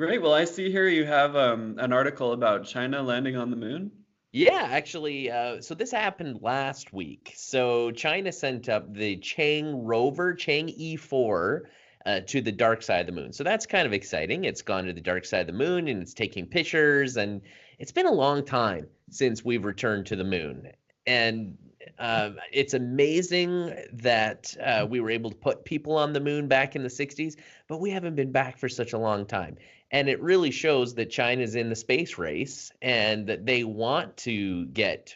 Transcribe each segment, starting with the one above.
Great. Well, I see here you have an article about China landing on the moon. Yeah, actually, so this happened last week. So China sent up the Chang rover, Chang E4, to the dark side of the moon. So that's kind of exciting. It's gone to the dark side of the moon and it's taking pictures. And it's been a long time since we've returned to the moon. And it's amazing that we were able to put people on the moon back in the 60s, but we haven't been back for such a long time. And it really shows that China's in the space race and that they want to get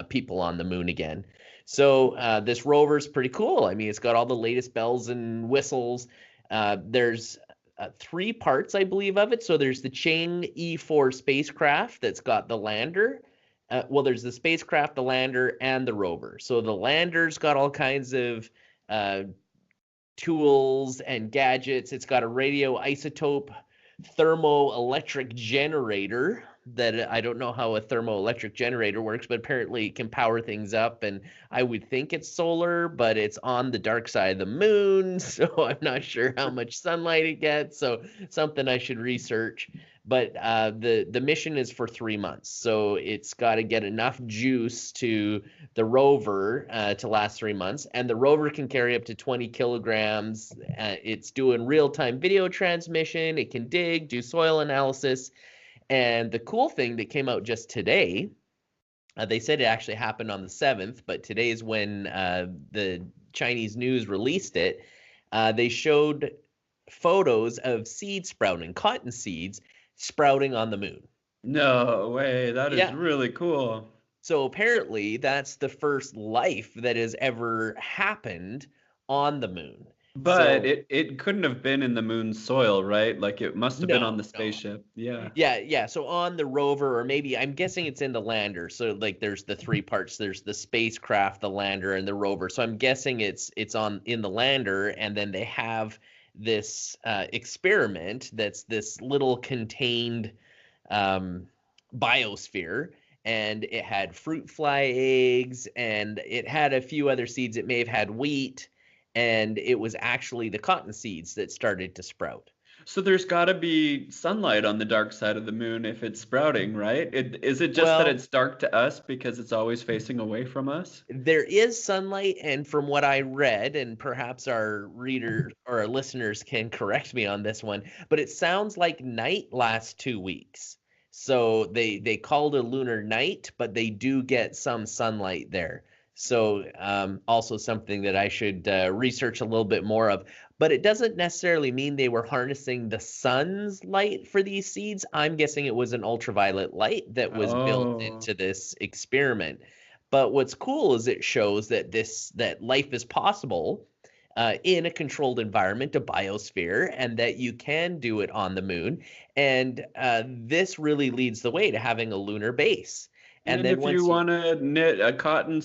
people on the moon again. So this rover is pretty cool. I mean, it's got all the latest bells and whistles. There's three parts, I believe, of it. So there's the Chang E4 spacecraft that's got the lander. Well, there's the spacecraft, the lander, and the rover. So the lander's got all kinds of uh, tools and gadgets. It's got a radioisotope thermoelectric generator that I don't know how a thermoelectric generator works, but apparently it can power things up. And I would think it's solar, but it's on the dark side of the moon. So I'm not sure how much sunlight it gets. So something I should research. But the mission is for 3 months. So it's got to get enough juice to the rover to last 3 months. And the rover can carry up to 20 kilograms. It's doing real-time video transmission. It can dig, do soil analysis. And the cool thing that came out just today, they said it actually happened on the 7th, but today is when the Chinese news released it. They showed photos of seed sprouting, cotton seeds sprouting on the moon. No way. That is Yeah. really cool. So apparently that's the first life that has ever happened on the moon. But So it couldn't have been in the moon's soil, right? Like it must have been on no, the no. spaceship. Yeah. Yeah. So on the rover, or maybe I'm guessing it's in the lander. So like there's the three parts. There's the spacecraft, the lander, and the rover. So I'm guessing it's on in the lander, and then they have this experiment that's this little contained um, biosphere, and it had fruit fly eggs, and it had a few other seeds. It may have had wheat, and it was actually the cotton seeds that started to sprout. So there's got to be sunlight on the dark side of the moon if it's sprouting, right? Is it just that Well, it's dark to us because it's always facing away from us? there is sunlight, and from what I read, and perhaps our readers or our listeners can correct me on this one, but it sounds like night lasts 2 weeks. So they called it lunar night, but they do get some sunlight there. So also something that I should research a little bit more of. But it doesn't necessarily mean they were harnessing the sun's light for these seeds. I'm guessing it was an ultraviolet light that was built Oh. into this experiment. But what's cool is it shows that that life is possible in a controlled environment, a biosphere, and that you can do it on the moon. And this really leads the way to having a lunar base. And And then if you once you want to knit a cotton,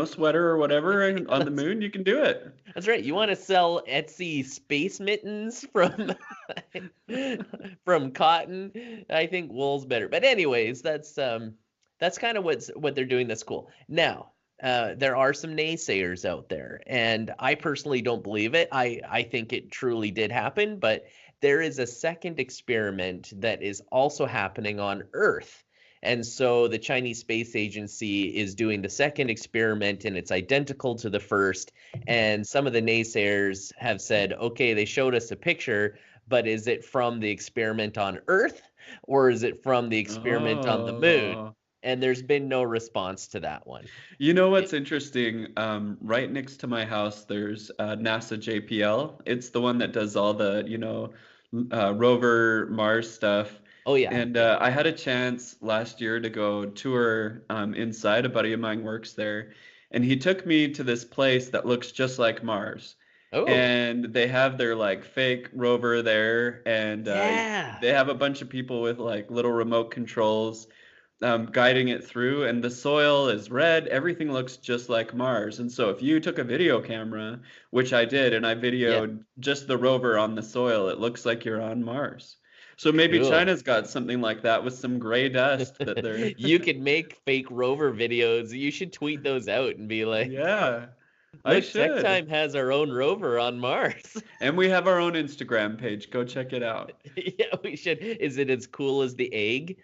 sweater or whatever on the moon, you can do it. That's right. You want to sell Etsy space mittens from from cotton? I think wool's better. But anyways, that's kind of what they're doing. That's cool. Now, there are some naysayers out there, and I personally don't believe it. I think it truly did happen, but there is a second experiment that is also happening on Earth. And so the Chinese Space Agency is doing the second experiment, and it's identical to the first. And some of the naysayers have said, okay, they showed us a picture, but is it from the experiment on Earth or is it from the experiment on the moon? Oh. And there's been no response to that one. You know what's interesting? Right next to my house, there's NASA JPL. It's the one that does all the rover Mars stuff. Oh, yeah. And Yeah. I had a chance last year to go tour inside. A buddy of mine works there, and he took me to this place that looks just like Mars. Oh, And they have their like fake rover there, and yeah. they have a bunch of people with like little remote controls guiding it through, and the soil is red. Everything looks just like Mars. And so if you took a video camera, which I did, and I Yeah. videoed just the rover on the soil, it looks like you're on Mars. So maybe Cool. China's got something like that with some gray dust that they're You could make fake rover videos. You should tweet those out and be like, yeah. I Look, Tech should. Time has our own rover on Mars. And we have our own Instagram page. Go check it out. Yeah, we should. Is it as cool as the egg?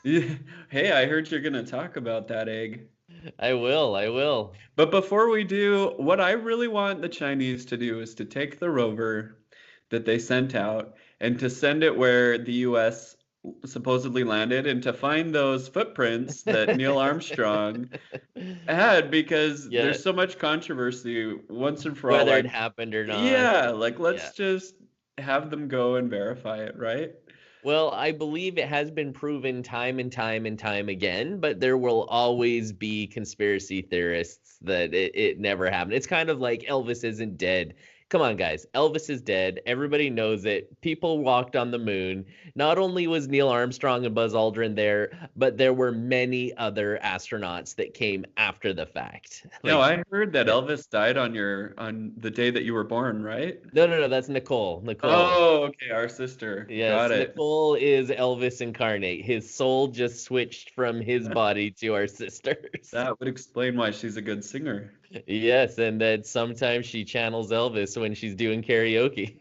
Yeah. Hey, I heard you're gonna talk about that egg. I will. I will. But before we do, what I really want the Chinese to do is to take the rover that they sent out and to send it where the US supposedly landed and to find those footprints that Neil Armstrong had, because Yeah, there's so much controversy once and for all. whether it Like, happened or not. yeah, like Yeah. let's just have them go and verify it, right? Well, I believe it has been proven time and time and time again, but there will always be conspiracy theorists that it never happened. It's kind of like Elvis isn't dead. Come on, guys. Elvis is dead. Everybody knows it. People walked on the moon. Not only was Neil Armstrong and Buzz Aldrin there, but there were many other astronauts that came after the fact. No, Like, I heard that yeah. Elvis died on the day that you were born, right? No, no, no. That's Nicole. Nicole. Oh, okay, our sister. Yes, Got it. Nicole is Elvis incarnate. His soul just switched from his body to our sister's. That would explain why she's a good singer. Yes, and that sometimes she channels Elvis when she's doing karaoke.